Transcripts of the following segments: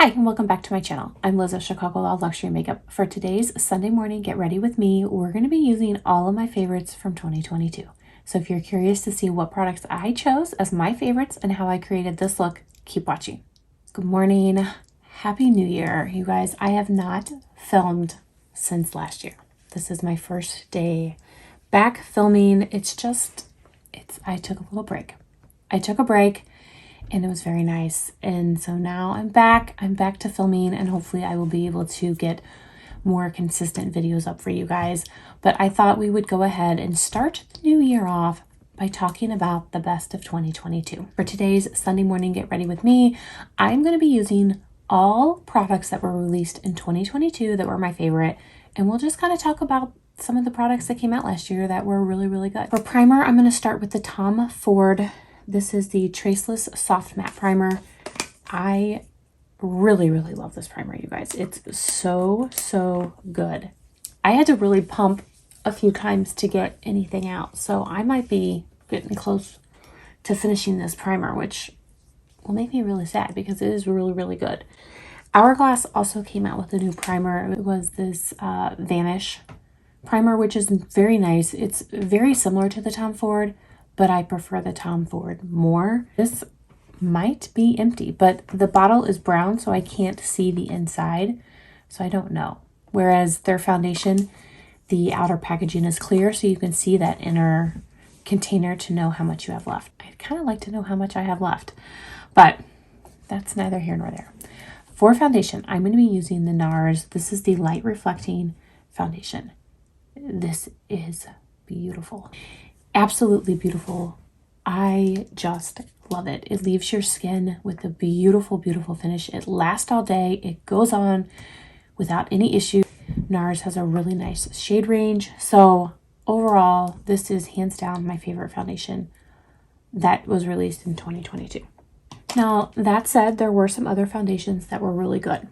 Hi, and welcome back to my channel. I'm Liz of Chicago Law Luxury Makeup. For today's Sunday morning Get Ready With Me, we're going to be using all of my favorites from 2022. So if you're curious to see what products I chose as my favorites and how I created this look, keep watching. Good morning. Happy New Year. You guys, I have not filmed since last year. This is my first day back filming. I took a little break. I took a break and it was very nice. And so now I'm back to filming, and hopefully I will be able to get more consistent videos up for you guys. But I thought we would go ahead and start the new year off by talking about the best of 2022. For today's Sunday morning Get Ready With Me, I'm going to be using all products that were released in 2022 that were my favorite, and we'll just kind of talk about some of the products that came out last year that were really, really good. For primer, I'm going to start with the Tom Ford. This is the Traceless Soft Matte Primer. I really, really love this primer, you guys. It's so good. I had to really pump a few times to get anything out, so I might be getting close to finishing this primer, which will make me really sad because it is really, really good. Hourglass also came out with a new primer. It was this Vanish primer, which is very nice. It's very similar to the Tom Ford, but I prefer the Tom Ford more. This might be empty, but the bottle is brown, so I can't see the inside, so I don't know. Whereas their foundation, the outer packaging is clear, so you can see that inner container to know how much you have left. I'd kind of like to know how much I have left, but that's neither here nor there. For foundation, I'm going to be using the NARS. This is the Light Reflecting Foundation. This is beautiful. Absolutely beautiful. I just love it. It leaves your skin with a beautiful, beautiful finish. It lasts all day. It goes on without any issue. NARS has a really nice shade range. So overall, this is hands down my favorite foundation that was released in 2022. Now, that said, there were some other foundations that were really good.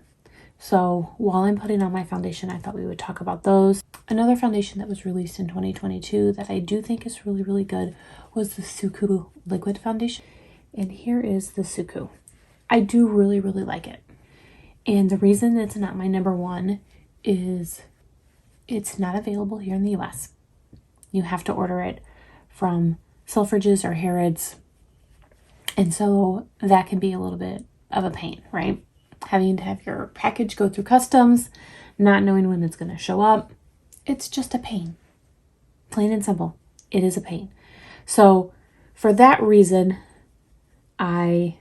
So while I'm putting on my foundation, I thought we would talk about those. Another foundation that was released in 2022 that I do think is really, really good was the Suku Liquid Foundation. And here is the Suku. I do really, really like it. And the reason it's not my number one is it's not available here in the US. You have to order it from Selfridges or Harrods. And so that can be a little bit of a pain, right? Having to have your package go through customs, not knowing when it's going to show up. It's just a pain. Plain and simple. It is a pain. So for that reason, I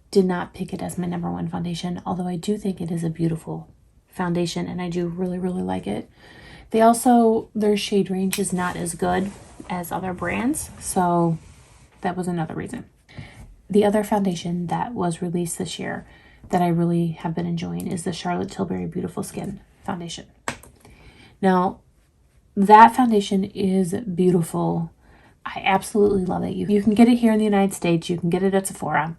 did not pick it as my number one foundation, although I do think it is a beautiful foundation and I do really, really like it. Their shade range is not as good as other brands, so that was another reason. The other foundation that was released this year that I really have been enjoying is the Charlotte Tilbury Beautiful Skin Foundation. Now, that foundation is beautiful. I absolutely love it. You can get it here in the United States. You can get it at Sephora.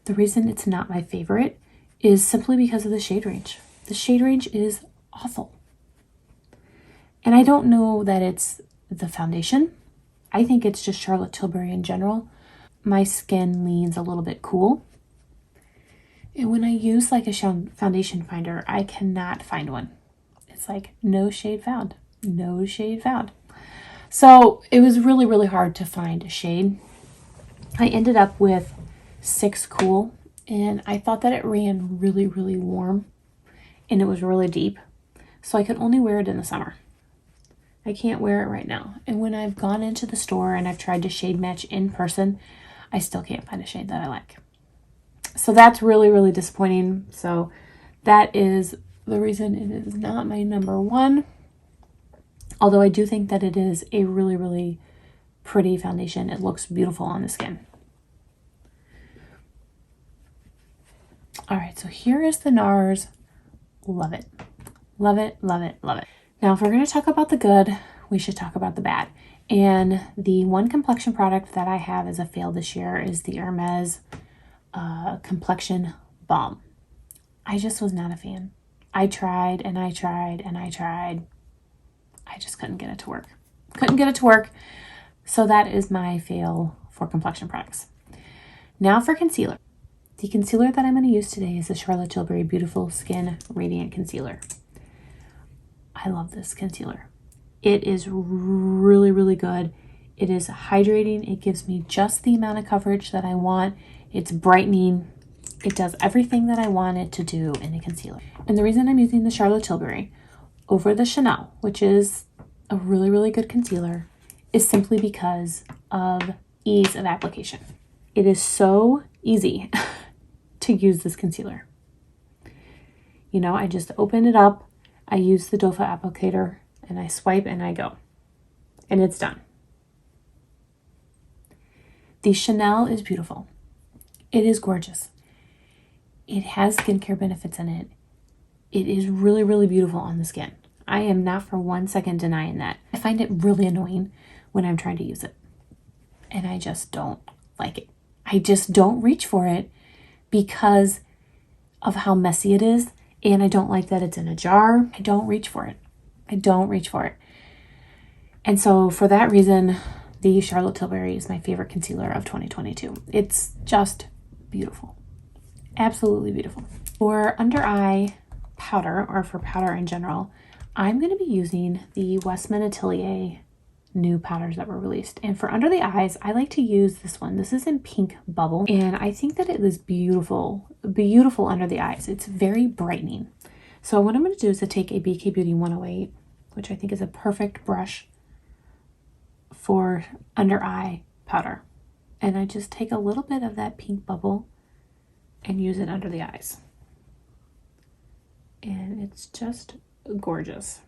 The reason it's not my favorite is simply because of the shade range. The shade range is awful. And I don't know that it's the foundation. I think it's just Charlotte Tilbury in general. My skin leans a little bit cool. And when I use like a foundation finder, I cannot find one. It's like no shade found, no shade found. So it was really, really hard to find a shade. I ended up with 6 Cool, and I thought that it ran really, really warm and it was really deep. So I could only wear it in the summer. I can't wear it right now. And when I've gone into the store and I've tried to shade match in person, I still can't find a shade that I like. So that's really, really disappointing. So that is the reason it is not my number one. Although I do think that it is a really, really pretty foundation. It looks beautiful on the skin. All right, so here is the NARS. Love it. Love it, love it, love it. Now, if we're going to talk about the good, we should talk about the bad. And the one complexion product that I have as a fail this year is the Hermes complexion balm. I just was not a fan. I tried and I tried and I tried. I just couldn't get it to work. Couldn't get it to work. So that is my fail for complexion products. Now for concealer. The concealer that I'm going to use today is the Charlotte Tilbury Beautiful Skin Radiant Concealer. I love this concealer. It is really, really good. It is hydrating. It gives me just the amount of coverage that I want. It's brightening. It does everything that I want it to do in a concealer. And the reason I'm using the Charlotte Tilbury over the Chanel, which is a really, really good concealer, is simply because of ease of application. It is so easy to use this concealer. You know, I just open it up, I use the doe foot applicator, and I swipe and I go. And it's done. The Chanel is beautiful. It is gorgeous. It has skincare benefits in it. It is really, really beautiful on the skin. I am not for 1 second denying that. I find it really annoying when I'm trying to use it. And I just don't like it. I just don't reach for it because of how messy it is. And I don't like that it's in a jar. I don't reach for it. I don't reach for it. And so for that reason, the Charlotte Tilbury is my favorite concealer of 2022. It's just beautiful. Absolutely beautiful. For under eye powder, or for powder in general, I'm going to be using the Westman Atelier new powders that were released. And for under the eyes, I like to use this one. This is in Pink Bubble. And I think that it is beautiful, beautiful under the eyes. It's very brightening. So what I'm going to do is to take a BK Beauty 108, which I think is a perfect brush for under eye powder. And I just take a little bit of that Pink Bubble and use it under the eyes. And it's just gorgeous.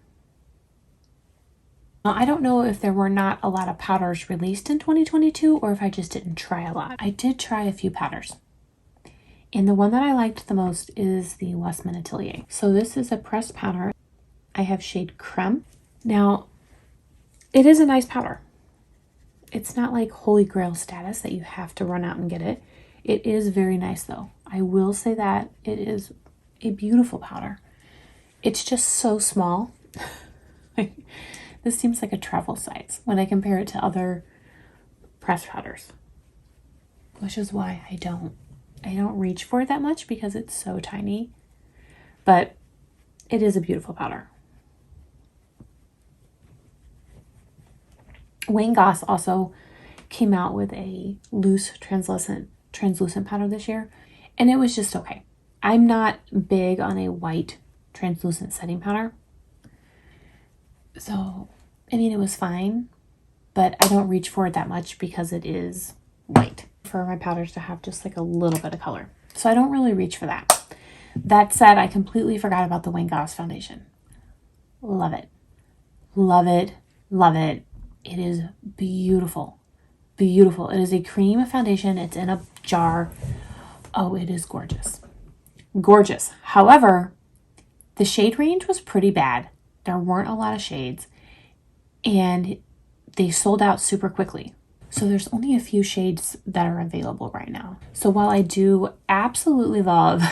Now, I don't know if there were not a lot of powders released in 2022 or if I just didn't try a lot. I did try a few powders. And the one that I liked the most is the Westman Atelier. So this is a pressed powder. I have shade Creme. Now, it is a nice powder. It's not like Holy Grail status that you have to run out and get it. It is very nice though. I will say that it is a beautiful powder. It's just so small. This seems like a travel size when I compare it to other pressed powders, which is why I don't reach for it that much because it's so tiny, but it is a beautiful powder. Wayne Goss also came out with a loose translucent powder this year, and it was just okay. I'm not big on a white translucent setting powder. So, I mean, it was fine, but I don't reach for it that much because it is white. For my powders to have just like a little bit of color. So I don't really reach for that. That said, I completely forgot about the Wayne Goss foundation. Love it. Love it. Love it. It is beautiful. Beautiful. It is a cream foundation. It's in a jar. Oh, it is gorgeous. Gorgeous. However, the shade range was pretty bad. There weren't a lot of shades and they sold out super quickly. So there's only a few shades that are available right now. So while I do absolutely love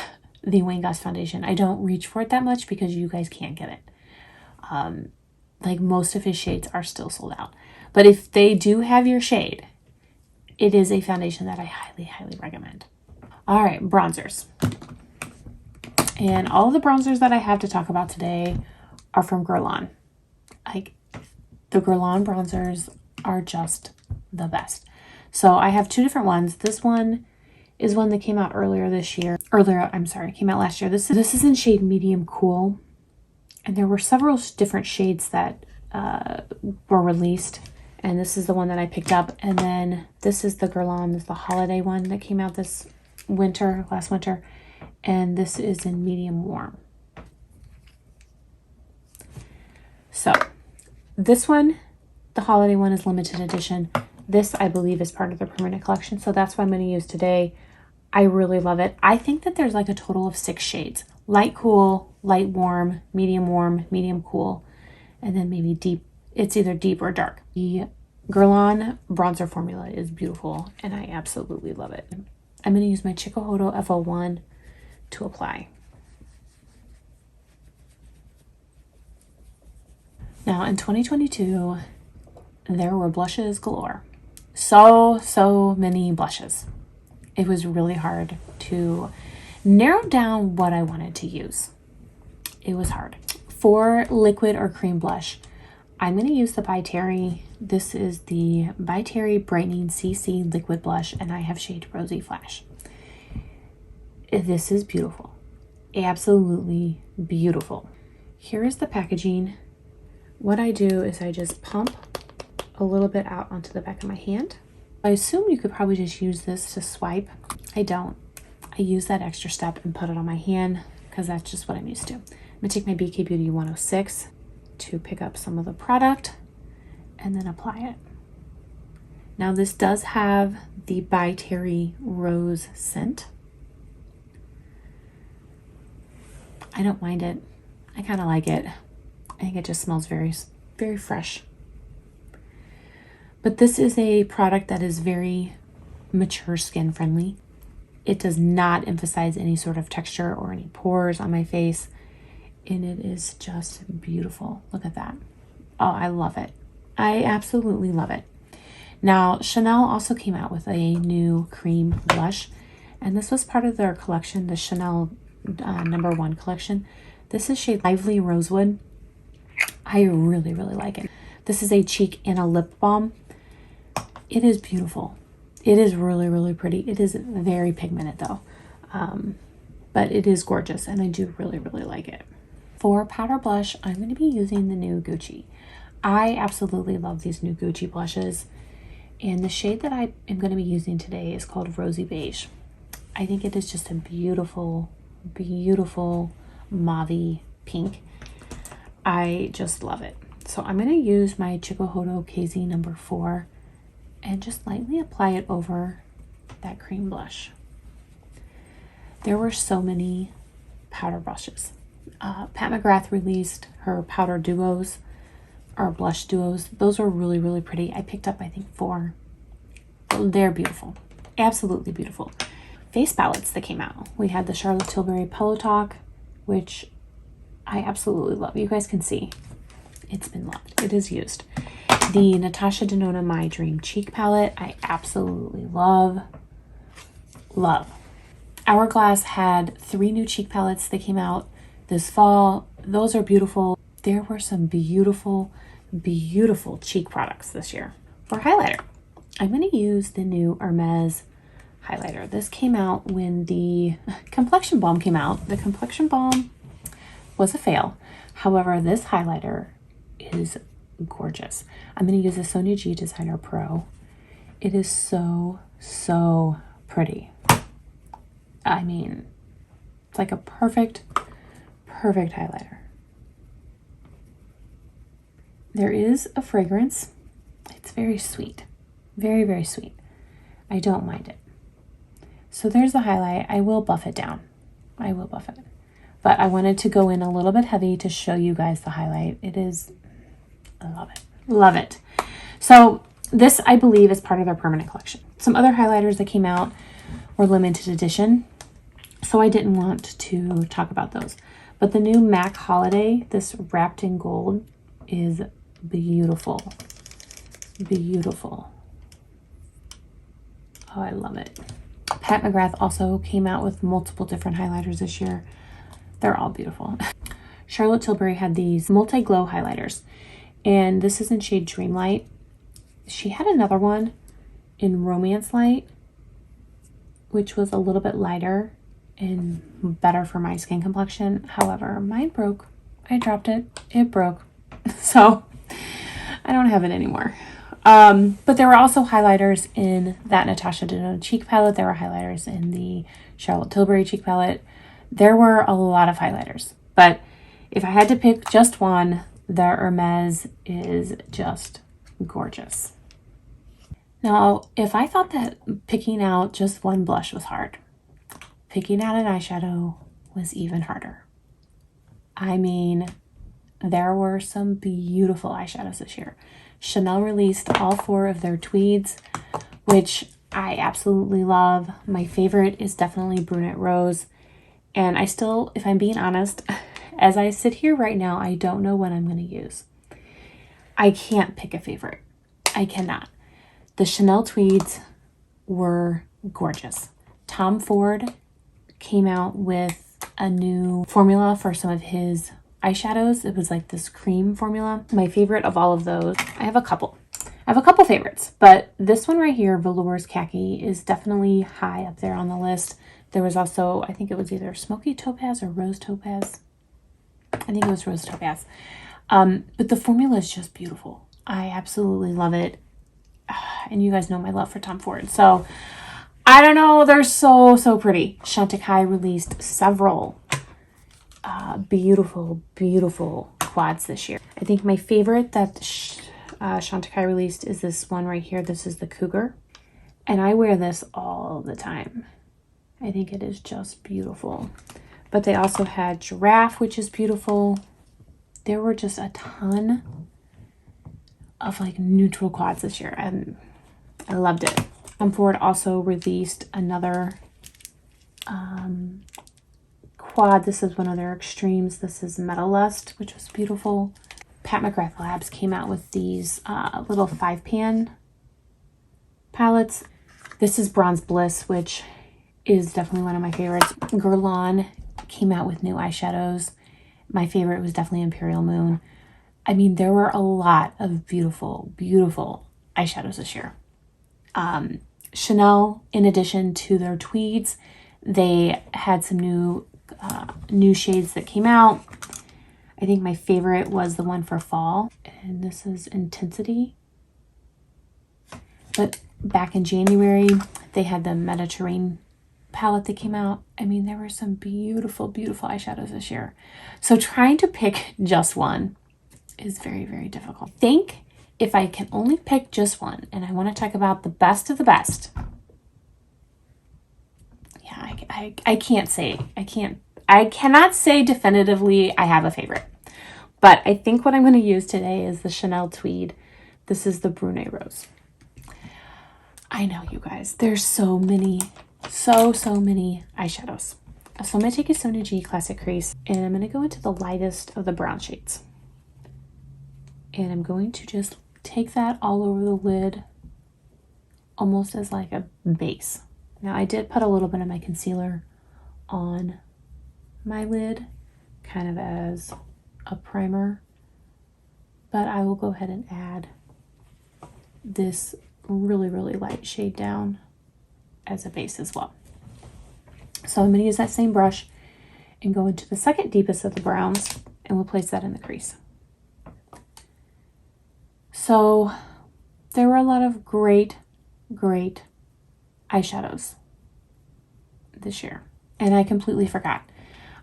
the Wayne Goss foundation, I don't reach for it that much because you guys can't get it. Like most of his shades are still sold out. But if they do have your shade, it is a foundation that I highly, highly recommend. All right, bronzers. And all the bronzers that I have to talk about today are from Guerlain. Like, the Guerlain bronzers are just the best. So I have two different ones. This one is one that came out came out last year. This is in shade Medium Cool. And there were several different shades that were released. And this is the one that I picked up. And then this is the Guerlain, this is the holiday one that came out last winter. And this is in Medium Warm. So this one, the holiday one, is limited edition. This, I believe, is part of the permanent collection. So that's what I'm going to use today. I really love it. I think that there's like a total of 6 shades. Light cool, light warm, medium cool, and then maybe deep. It's either deep or dark. The Guerlain bronzer formula is beautiful and I absolutely love it. I'm going to use my Chikuhodo F01 to apply. Now in 2022, there were blushes galore. So many blushes. It was really hard to narrow down what I wanted to use. It was hard. For liquid or cream blush, I'm going to use the By Terry. This is the By Terry Brightening CC Liquid Blush, and I have shade Rosy Flash. This is beautiful. Absolutely beautiful. Here is the packaging. What I do is I just pump a little bit out onto the back of my hand. I assume you could probably just use this to swipe. I don't. I use that extra step and put it on my hand because that's just what I'm used to. I'm going to take my BK Beauty 106 to pick up some of the product and then apply it. Now this does have the By Terry Rose scent. I don't mind it. I kind of like it. I think it just smells very, very fresh. But this is a product that is very mature skin friendly. It does not emphasize any sort of texture or any pores on my face. And it is just beautiful. Look at that. Oh, I love it. I absolutely love it. Now, Chanel also came out with a new cream blush. And this was part of their collection, the Chanel #1 collection. This is shade Lively Rosewood. I really, really like it. This is a cheek and a lip balm. It is beautiful. It is really, really pretty. It is very pigmented though. But it is gorgeous and I do really, really like it. For powder blush, I'm going to be using the new Gucci. I absolutely love these new Gucci blushes. And the shade that I am going to be using today is called Rosy Beige. I think it is just a beautiful, beautiful mauve pink. I just love it. So I'm going to use my Chikuhodo KZ #4 and just lightly apply it over that cream blush. There were so many powder brushes. Pat McGrath released her powder duos or blush duos. Those were really, really pretty. I picked up, I think, 4. They're beautiful. Absolutely beautiful. Face palettes that came out. We had the Charlotte Tilbury Pillow Talk, which I absolutely love. You guys can see it's been loved. It is used. The Natasha Denona My Dream Cheek Palette, I absolutely love. Love. Hourglass had 3 new cheek palettes that came out this fall. Those are beautiful. There were some beautiful, beautiful cheek products this year. For highlighter, I'm going to use the new Hermes highlighter. This came out when the Complexion Balm came out. The Complexion Balm was a fail. However, this highlighter is gorgeous. I'm going to use the Sonia G Designer Pro. It is so, so pretty. I mean, it's like a perfect, perfect highlighter. There is a fragrance. It's very sweet. Very, very sweet. I don't mind it. So there's the highlight. I will buff it down. I will buff it. But I wanted to go in a little bit heavy to show you guys the highlight. It is, I love it. Love it. So this, I believe, is part of their permanent collection. Some other highlighters that came out were limited edition. So I didn't want to talk about those. But the new MAC Holiday, this wrapped in gold, is beautiful. Beautiful. Oh, I love it. Pat McGrath also came out with multiple different highlighters this year. They're all beautiful. Charlotte Tilbury had these multi-glow highlighters. And this is in shade Dreamlight. She had another one in Romance Light, which was a little bit lighter and better for my skin complexion. However, mine broke. I dropped it. It broke. So I don't have it anymore. But there were also highlighters in that Natasha Denona cheek palette. There were highlighters in the Charlotte Tilbury cheek palette. There were a lot of highlighters. But if I had to pick just one, the Hermes is just gorgeous. Now, if I thought that picking out just one blush was hard, picking out an eyeshadow was even harder. I mean, there were some beautiful eyeshadows this year. Chanel released all 4 of their tweeds, which I absolutely love. My favorite is definitely Brunette Rose. And I still, if I'm being honest, as I sit here right now, I don't know what I'm going to use. I can't pick a favorite. I cannot. The Chanel tweeds were gorgeous. Tom Ford came out with a new formula for some of his eyeshadows. It was like this cream formula. My favorite of all of those, I have a couple favorites, but this one right here, Velours Khaki, is definitely high up there on the list. There was also, I think it was either Smoky Topaz or Rose Topaz. I think it was Rose Topaz. But the formula is just beautiful. I absolutely love it. And you guys know my love for Tom Ford. So I don't know, they're so pretty. Chantecaille released several beautiful quads this year. I think my favorite that Chantecaille released is this one right here. This is the Cougar. And I wear this all the time. I think it is just beautiful. But they also had Giraffe, which is beautiful. There were just a ton of like neutral quads this year, and I loved it. Tom Ford also released another quad. This is one of their extremes. This is Metal Lust, which was beautiful. Pat McGrath Labs came out with these little 5-pan palettes. This is Bronze Bliss, which is definitely one of my favorites. Guerlain came out with new eyeshadows. My favorite was definitely Imperial Moon. I mean, there were a lot of beautiful eyeshadows this year. Chanel, in addition to their tweeds, they had some new shades that came out. I think my favorite was the one for fall, and this is Intensity. But back in January, they had the Mediterranean palette that came out. I mean, there were some beautiful eyeshadows this year. So trying to pick just one is very difficult. I think if I can only pick just one, and I want to talk about the best of the best, yeah, I cannot say definitively I have a favorite. But I think what I'm going to use today is the Chanel Tweed. This is the Brunet Rose. I know, you guys, there's so many eyeshadows. So I'm going to take a Sonia G Classic Crease, and I'm going to go into the lightest of the brown shades. And I'm going to just take that all over the lid, almost as like a base. Now, I did put a little bit of my concealer on my lid, kind of as a primer, but I will go ahead and add this really light shade down as a base as well. So I'm going to use that same brush and go into the second deepest of the browns, and we'll place that in the crease. So there were a lot of great eyeshadows this year, and I completely forgot.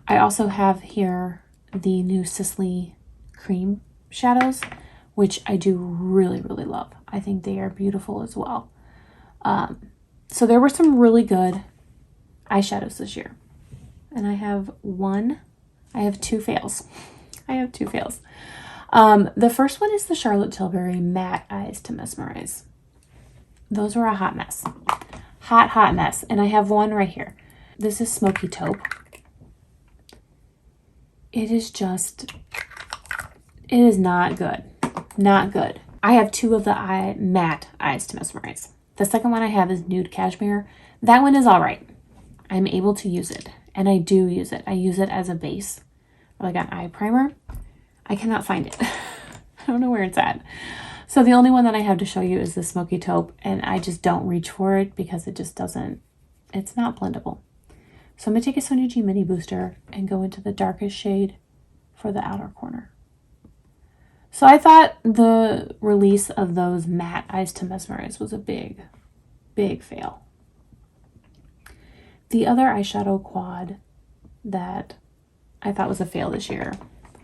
I also have here the new Sisley cream shadows, which I do really love. I think they are beautiful as well. So there were some really good eyeshadows this year, and I have two fails. The first one is the Charlotte Tilbury Matte Eyes to Mesmerize. Those were a hot mess. Hot mess. And I have one right here. This is Smoky Taupe. It is not good. Not good. I have two of the Matte Eyes to Mesmerize. The second one I have is Nude Cashmere. That one is all right. I'm able to use it, and I do use it. I use it as a base, like an eye primer. I cannot find it. I don't know where it's at. So the only one that I have to show you is the Smoky Taupe, and I just don't reach for it because it just doesn't, it's not blendable. So I'm going to take a Sonia G Mini Booster and go into the darkest shade for the outer corner. So I thought the release of those Matte Eyes to Mesmerize was a big fail. The other eyeshadow quad that I thought was a fail this year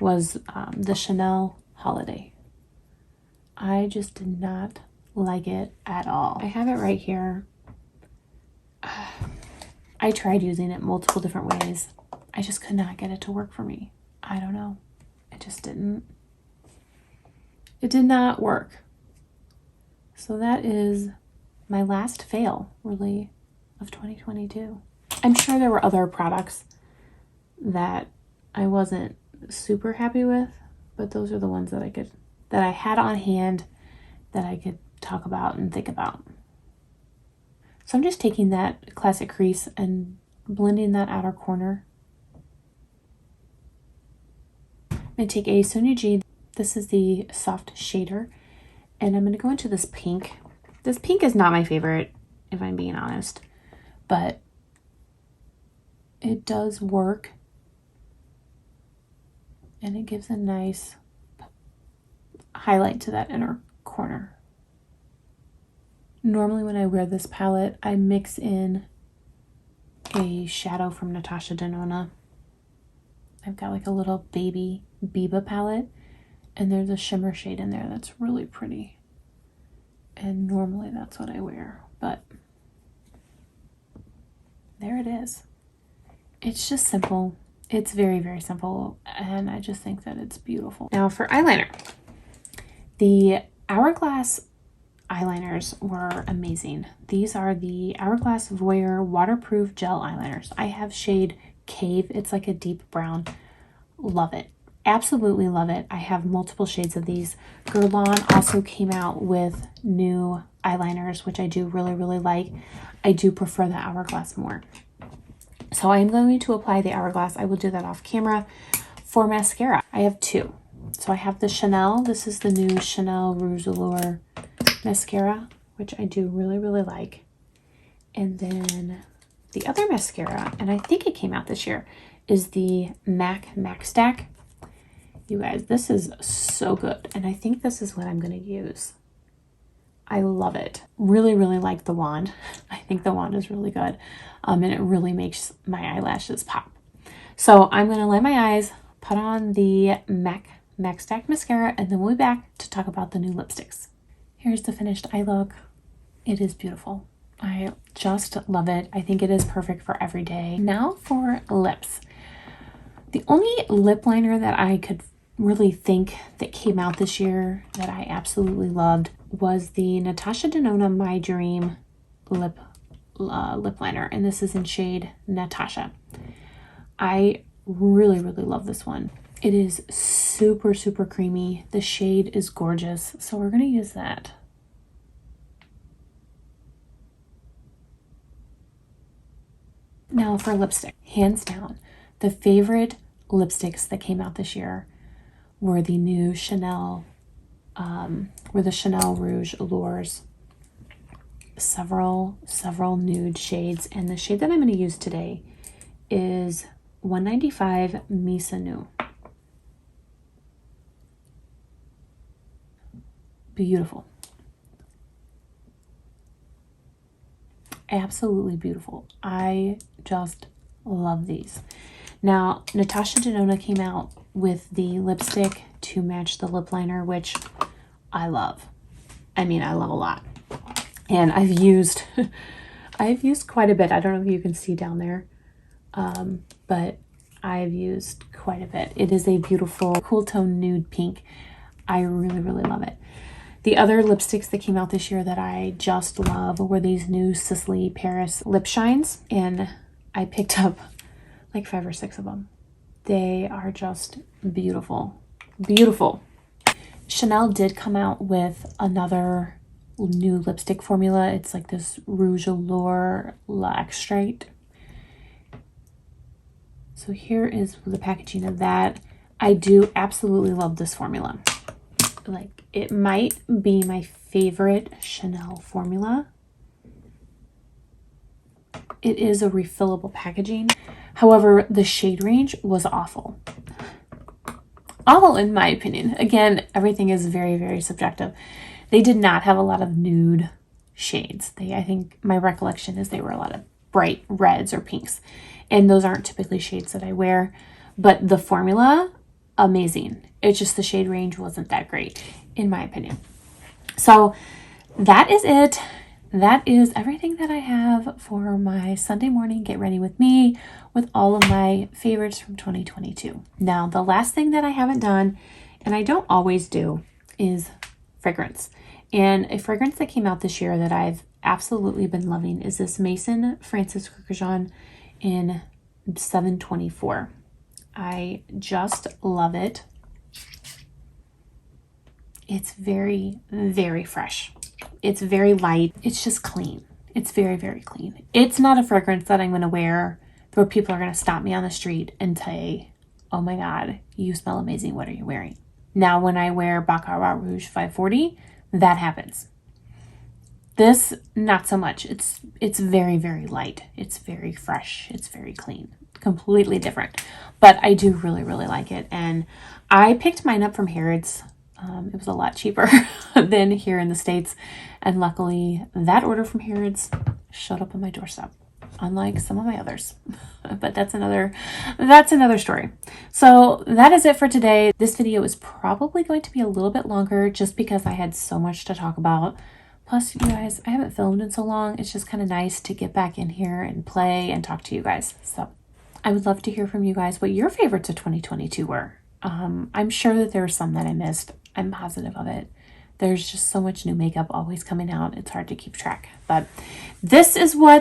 was the Chanel Holiday. I just did not like it at all. I have it right here. I tried using it multiple different ways. I just could not get it to work for me. I don't know. It just didn't. It did not work. So that is my last fail, really, of 2022. I'm sure there were other products that I wasn't super happy with, but those are the ones that I had on hand that I could talk about and think about. So I'm just taking that classic crease and blending that outer corner. I'm going to take a Sonia G. This is the soft shader. And I'm going to go into this pink. This pink is not my favorite, if I'm being honest. But it does work. And it gives a nice highlight to that inner corner. Normally when I wear this palette, I mix in a shadow from Natasha Denona. I've got like a little baby Biba palette, and there's a shimmer shade in there that's really pretty. And normally that's what I wear, but there it is. It's just simple. It's very, very simple, and I just think that it's beautiful. Now for eyeliner. The Hourglass eyeliners were amazing. These are the Hourglass Voyeur waterproof gel eyeliners. I have shade Cave. It's like a deep brown. Love it. Absolutely love it. I have multiple shades of these. Guerlain also came out with new eyeliners, which I do really, really like. I do prefer the Hourglass more. So I'm going to apply the Hourglass. I will do that off camera. For mascara, I have two. So I have the Chanel. This is the new Chanel Rouge Allure mascara, which I do really, really like. And then the other mascara, and I think it came out this year, is the MAC Mac Stack. You guys, this is so good. And I think this is what I'm going to use. I love it. Really, really like the wand. I think the wand is really good. And it really makes my eyelashes pop. So I'm going to line my eyes, put on the MAC Stack mascara, and then we'll be back to talk about the new lipsticks. Here's the finished eye look. It is beautiful. I just love it. I think it is perfect for every day. Now for lips. The only lip liner that I could really think that came out this year that I absolutely loved was the Natasha Denona My Dream lip liner, and this is in shade Natasha. I really, really love this one. It is super, super creamy. The shade is gorgeous, so we're going to use that. Now for lipstick. Hands down, the favorite lipsticks that came out this year were the new Chanel, the Chanel Rouge Allures. Several nude shades, and the shade that I'm going to use today is 195 Misa Nu. Beautiful. Absolutely beautiful. I just love these. Now, Natasha Denona came out with the lipstick to match the lip liner, which I love. I mean, I love a lot. And I've used quite a bit. I don't know if you can see down there, but I've used quite a bit. It is a beautiful cool tone nude pink. I really, really love it. The other lipsticks that came out this year that I just love were these new Sicily Paris lip shines, and I picked up like 5 or 6 of them. They are just beautiful. Beautiful. Chanel did come out with another new lipstick formula. It's like this Rouge Allure La Extrait. So here is the packaging of that. I do absolutely love this formula. Like, it might be my favorite Chanel formula. It is a refillable packaging. However, the shade range was awful. Awful in my opinion. Again, everything is very, very subjective. They did not have a lot of nude shades. I think my recollection is they were a lot of bright reds or pinks. And those aren't typically shades that I wear. But the formula, amazing. It's just the shade range wasn't that great, in my opinion. So that is it. That is everything that I have for my Sunday morning Get Ready With Me with all of my favorites from 2022. Now, the last thing that I haven't done, and I don't always do, is fragrance. And a fragrance that came out this year that I've absolutely been loving is this Maison Francis Kurkdjian in 724. I just love it. It's very, very fresh. It's very light. It's just clean. It's very, very clean. It's not a fragrance that I'm going to wear where people are going to stop me on the street and say, oh my God, you smell amazing. What are you wearing? Now, when I wear Baccarat Rouge 540, that happens. This, not so much. It's very, very light. It's very fresh. It's very clean. Completely different. But I do really, really like it. And I picked mine up from Harrods. It was a lot cheaper than here in the States. And luckily, that order from Harrods showed up on my doorstep, unlike some of my others. But that's another story. So that is it for today. This video is probably going to be a little bit longer just because I had so much to talk about. Plus, you guys, I haven't filmed in so long. It's just kind of nice to get back in here and play and talk to you guys. So I would love to hear from you guys what your favorites of 2022 were. I'm sure that there were some that I missed. I'm positive of it. There's just so much new makeup always coming out. It's hard to keep track. But this is the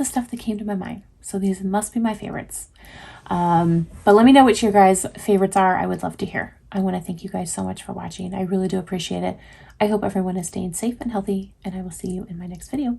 stuff that came to my mind. So these must be my favorites. But let me know what your guys' favorites are. I would love to hear. I want to thank you guys so much for watching. I really do appreciate it. I hope everyone is staying safe and healthy, and I will see you in my next video.